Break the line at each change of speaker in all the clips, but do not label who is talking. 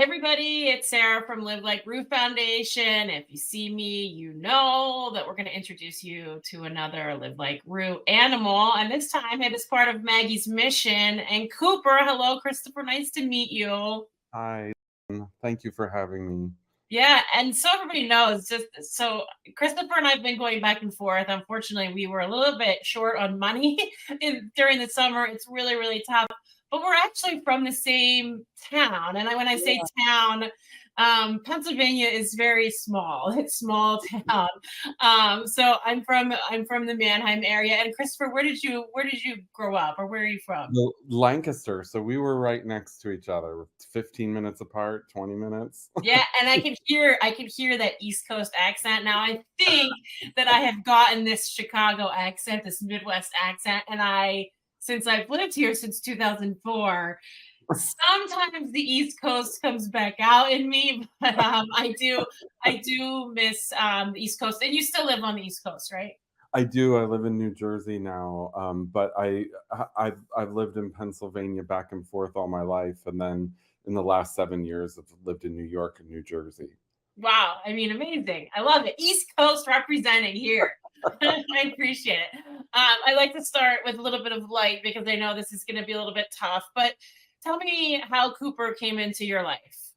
Hey everybody, it's Sarah from Live Like Roof Foundation. If you see me, you know that we're going to introduce you to another Live Like Roof animal. And this time it is part of Maggie's mission. And Cooper, hello, Kristofer, nice to meet you.
Hi, thank you for having me.
Yeah, and so everybody knows, just so Christopher and I've been going back and forth. Unfortunately, we were a little bit short on money during the summer. It's really, really tough. But we're actually from the same town. And when I say town, Pennsylvania is very small. It's small town. So I'm from the Mannheim area. And Christopher, where did you grow up, or where are you from?
Well, Lancaster, so we were right next to each other, 15 minutes apart, 20 minutes.
Yeah, and I can hear that East Coast accent. Now I think that I have gotten this Chicago accent, this Midwest accent, and since I've lived here since 2004, sometimes the East Coast comes back out in me, but I do miss the East Coast. And you still live on the East Coast, right?
I do. I live in New Jersey now, but I've lived in Pennsylvania back and forth all my life, and then in the last 7 years, I've lived in New York and New Jersey.
Wow, I mean, amazing. I love it. East Coast representing here. I appreciate it. I like to start with a little bit of light because I know this is going to be a little bit tough. But tell me how Cooper came into your life.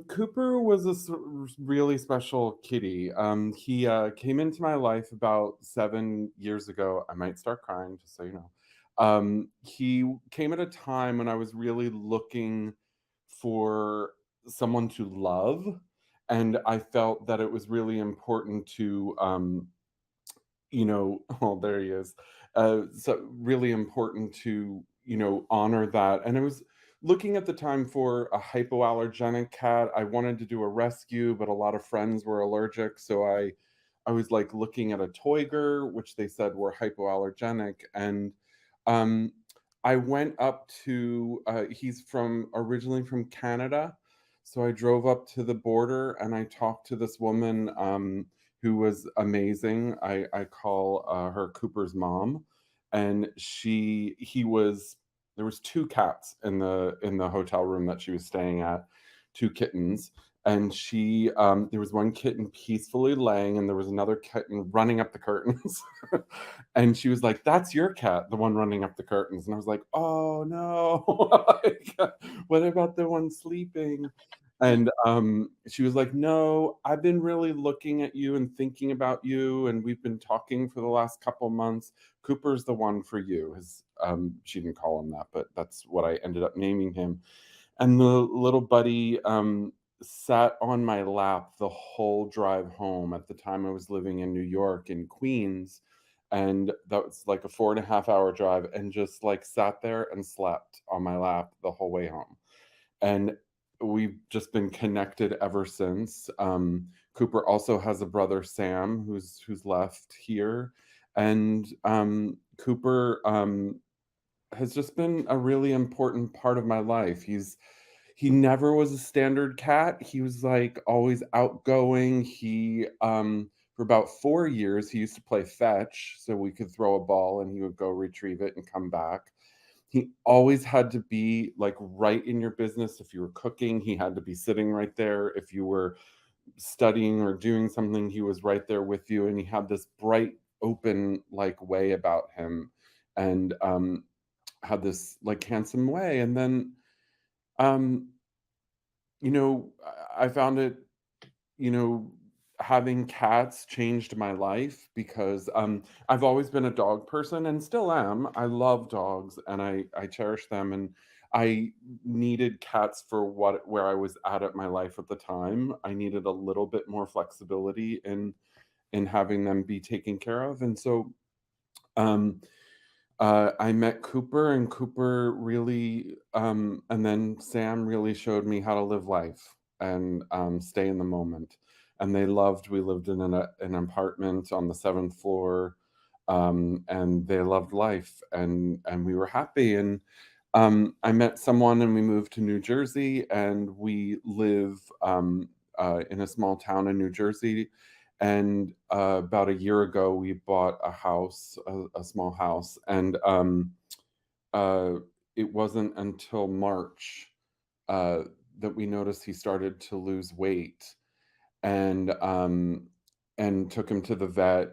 Cooper was a really special kitty. He came into my life about 7 years ago. I might start crying, just so you know. He came at a time when I was really looking for someone to love, and I felt that it was really important to, oh, there he is. So really important to, honor that. And it was looking at the time for a hypoallergenic cat. I wanted to do a rescue, but a lot of friends were allergic. So I was like looking at a Toiger, which they said were hypoallergenic. And um, I went up to, he's originally from Canada. So I drove up to the border and I talked to this woman. Who was amazing. I call her Cooper's mom, and there was two cats in the hotel room that she was staying at, two kittens, and there was one kitten peacefully laying, and there was another kitten running up the curtains, and she was like, "That's your cat, the one running up the curtains," and I was like, "Oh no, like, what about the one sleeping?" And she was like, "No, I've been really looking at you and thinking about you, and we've been talking for the last couple months. Cooper's the one for you." She didn't call him that, but that's what I ended up naming him. And the little buddy sat on my lap the whole drive home. At the time, I was living in New York, in Queens, and that was like a 4.5 hour drive, and just like sat there and slept on my lap the whole way home. And we've just been connected ever since. Cooper also has a brother, Sam, who's left here, and Cooper has just been a really important part of my life. He never was a standard cat. He was like always outgoing. He For about 4 years he used to play fetch, so we could throw a ball and he would go retrieve it and come back. He always had to be like right in your business. If you were cooking, he had to be sitting right there. If you were studying or doing something, he was right there with you. And he had this bright, open like way about him, and had this like handsome way. And then um, I found it, you know, having cats changed my life because I've always been a dog person and still am. I love dogs and I cherish them, and I needed cats for where I was at my life at the time. I needed a little bit more flexibility in having them be taken care of, and so um, I met Cooper, and Cooper really, and then Sam really showed me how to live life and stay in the moment. And we lived in an apartment on the seventh floor, and they loved life, and we were happy. And I met someone, and we moved to New Jersey, and we live in a small town in New Jersey. And about a year ago, we bought a house, a small house, and uh, it wasn't until March uh, that we noticed he started to lose weight, and took him to the vet,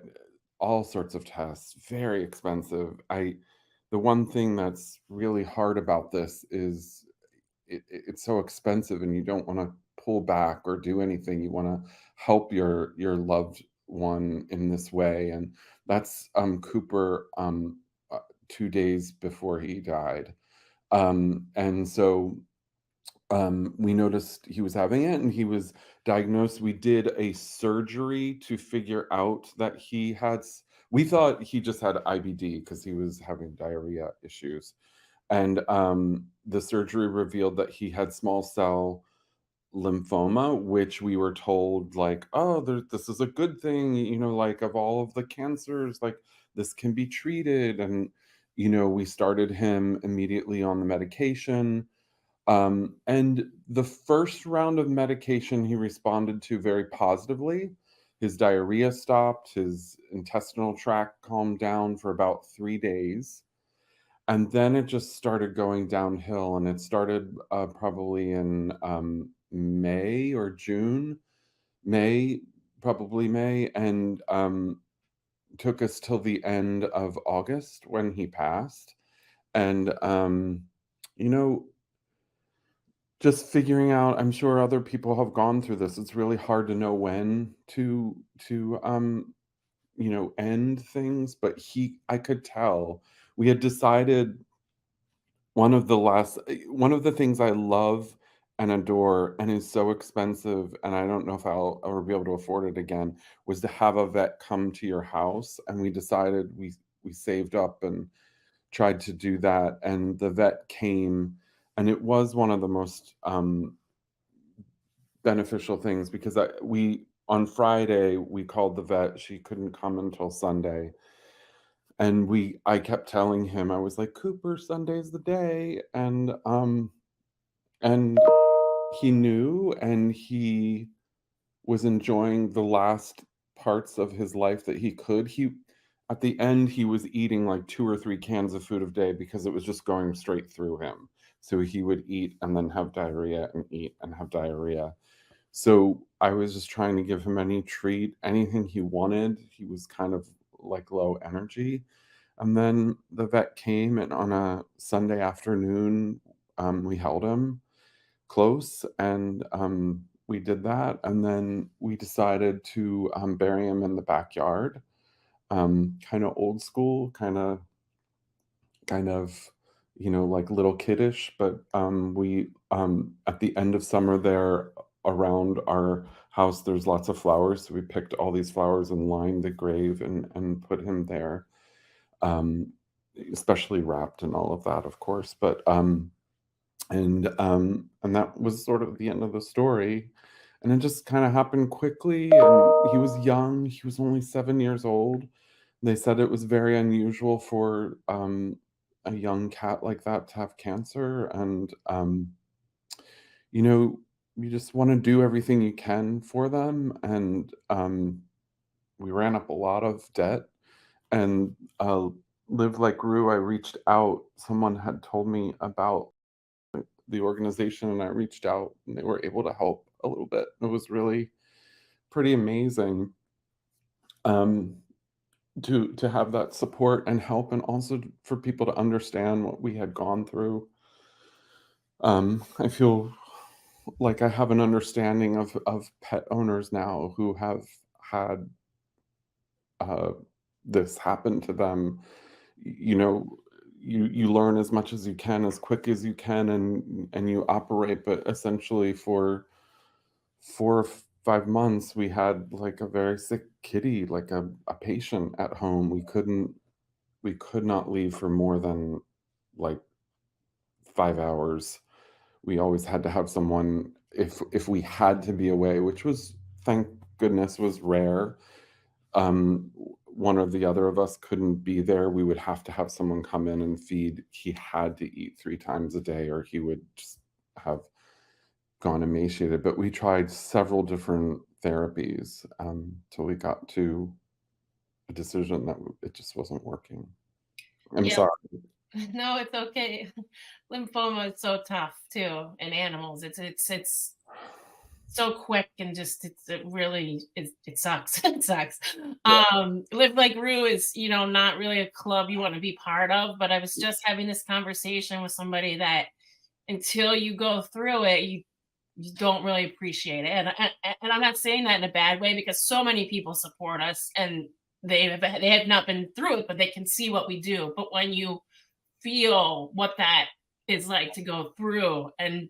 all sorts of tests, very expensive. I The one thing that's really hard about this is it's so expensive, and you don't want to pull back or do anything. You want to help your loved one in this way, and that's Cooper 2 days before he died. And so we noticed he was having it, and he was diagnosed. We did a surgery to figure out that we thought he just had IBD because he was having diarrhea issues. And the surgery revealed that he had small cell lymphoma, which we were told, like, oh, this is a good thing, like, of all of the cancers, like, this can be treated. And we started him immediately on the medication. And the first round of medication he responded to very positively. His diarrhea stopped, his intestinal tract calmed down for about 3 days. And then it just started going downhill. And it started probably in May or June, May, probably May, and took us till the end of August when he passed. And, you know, just figuring out, I'm sure other people have gone through this. It's really hard to know when to end things, but I could tell we had decided one of the things I love and adore and is so expensive, and I don't know if I'll ever be able to afford it again, was to have a vet come to your house. And we decided we saved up and tried to do that, and the vet came, and it was one of the most beneficial things, because we on Friday we called the vet. She couldn't come until Sunday, and I kept telling him, I was like, Cooper, Sunday's the day. And he knew, and he was enjoying the last parts of his life that he could. At the end, he was eating like 2 or 3 cans of food a day because it was just going straight through him. So he would eat and then have diarrhea, and eat and have diarrhea. So I was just trying to give him any treat, anything he wanted. He was kind of like low energy. And then the vet came, and on a Sunday afternoon, we held him close, and we did that. And then we decided to bury him in the backyard, kind of old school, kind of, like little kiddish. But we at the end of summer there, around our house, there's lots of flowers. So we picked all these flowers and lined the grave, and put him there, um, especially wrapped and all of that, of course. But and that was sort of the end of the story. And it just kind of happened quickly. And he was young; he was only 7 years old. They said it was very unusual for a young cat like that to have cancer. And you know, you just want to do everything you can for them. And we ran up a lot of debt, and Live Like Rue, I reached out. Someone had told me about the organization, and I reached out, and they were able to help a little bit. It was really pretty amazing, um, to have that support and help, and also for people to understand what we had gone through. I feel like I have an understanding of pet owners now who have had uh, this happen to them. You know, you learn as much as you can, as quick as you can, and you operate. But essentially, for 4 or 5 months, we had like a very sick kitty, like a patient at home. We could not leave for more than like 5 hours. We always had to have someone, if we had to be away, which was, thank goodness, was rare. One or the other of us couldn't be there, we would have to have someone come in and feed. He had to eat 3 times a day, or he would just have gone emaciated. But we tried several different therapies till we got to a decision that it just wasn't working. I'm
Yeah.
sorry.
No, it's okay. Lymphoma is so tough too in animals. It's so quick and just it really it sucks. It sucks.
Yeah.
Live Like Rue is, not really a club you want to be part of, but I was just having this conversation with somebody that until you go through it, you don't really appreciate it. And I'm not saying that in a bad way because so many people support us and they have not been through it, but they can see what we do. But when you feel what that is like to go through and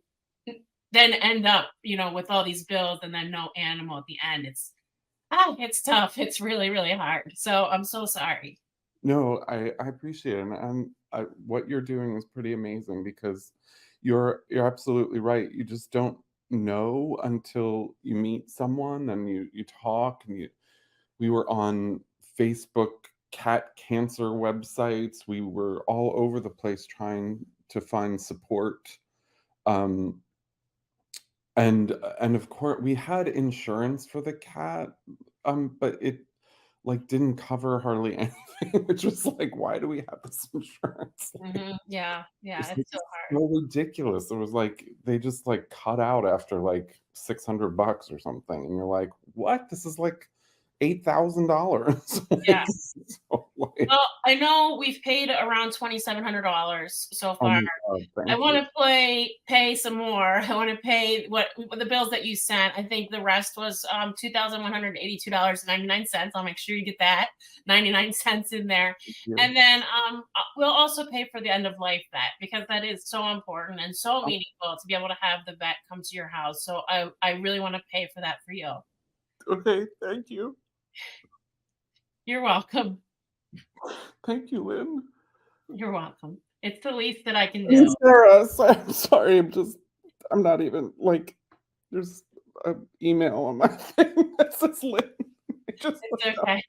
then end up, with all these bills and then no animal at the end, it's tough. It's really, really hard. So I'm so sorry.
No, I appreciate it, and what you're doing is pretty amazing because you're absolutely right. You just don't know until you meet someone and you talk and we were on Facebook cat cancer websites. We were all over the place trying to find support. Um, and of course we had insurance for the cat, but it like didn't cover hardly anything, which was like, why do we have this insurance? Like,
Yeah, yeah,
it's
it's
like
so hard.
so ridiculous. It was like they just like cut out after like $600 or something, and you're like, what? This is like $8,000.
Yeah.
Like, so, like,
Well, I know we've paid around $2,700 so
oh
far.
my god,
I
thank you.
wanna pay some more. I wanna pay what the bills that you sent. I think the rest was, $2,182.99. I'll make sure you get that 99 cents in there.
Thank you.
And then, we'll also pay for the end of life vet because that is so important and so
Oh,
meaningful to be able to have the vet come to your house. So I really wanna pay for that for you.
okay, thank you.
You're welcome.
Thank you, Lynn.
You're welcome. It's the least that I can
Hey,
do.
Sarah, I'm sorry, I'm not even like there's an email on my thing that says Lynn. It just
It's okay.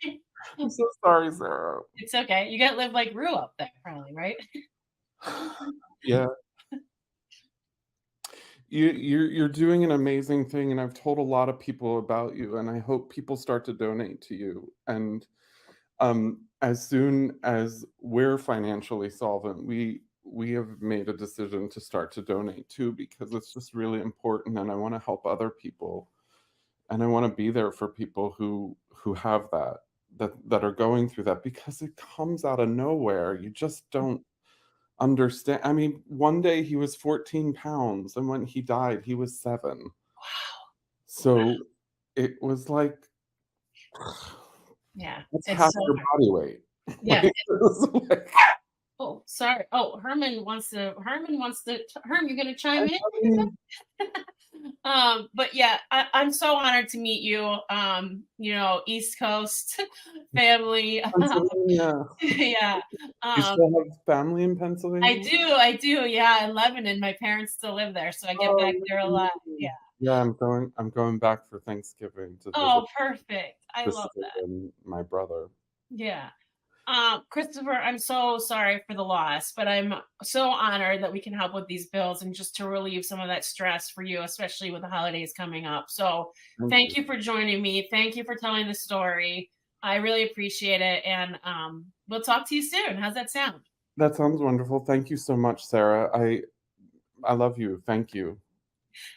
I'm so sorry, Sarah.
It's okay. You got Live Like Rue up there probably, right?
Yeah, you're doing an amazing thing, and I've told a lot of people about you, and I hope people start to donate to you. And as soon as we're financially solvent, we have made a decision to start to donate too because it's just really important, and I want to help other people, and I want to be there for people who have that are going through that because it comes out of nowhere. You just don't understand. I mean, one day he was 14 pounds, and when he died, he was 7. So it was like
Yeah,
that's
it's
half
so
your
hard.
body weight.
Yeah.
Like, it was like,
Oh, sorry. Oh, Herman, you're gonna chime in?
I mean,
But yeah, I'm so honored to meet you. East Coast family.
Pennsylvania.
Yeah.
You
Um,
still have family in Pennsylvania?
I do. Yeah, in Lebanon. My parents still live there, so I get
Oh,
back there a lot. Yeah.
amazing. Yeah, I'm going back for Thanksgiving to visit
Oh, perfect. I love
sister
that.
and my brother.
Yeah. Christopher, I'm so sorry for the loss, but I'm so honored that we can help with these bills and just to relieve some of that stress for you, especially with the holidays coming up. So,
Thank you.
thank you for joining me. Thank you for telling the story. I really appreciate it. And we'll talk to you soon. How's that sound?
That sounds wonderful. Thank you so much, Sarah. I love you. Thank you.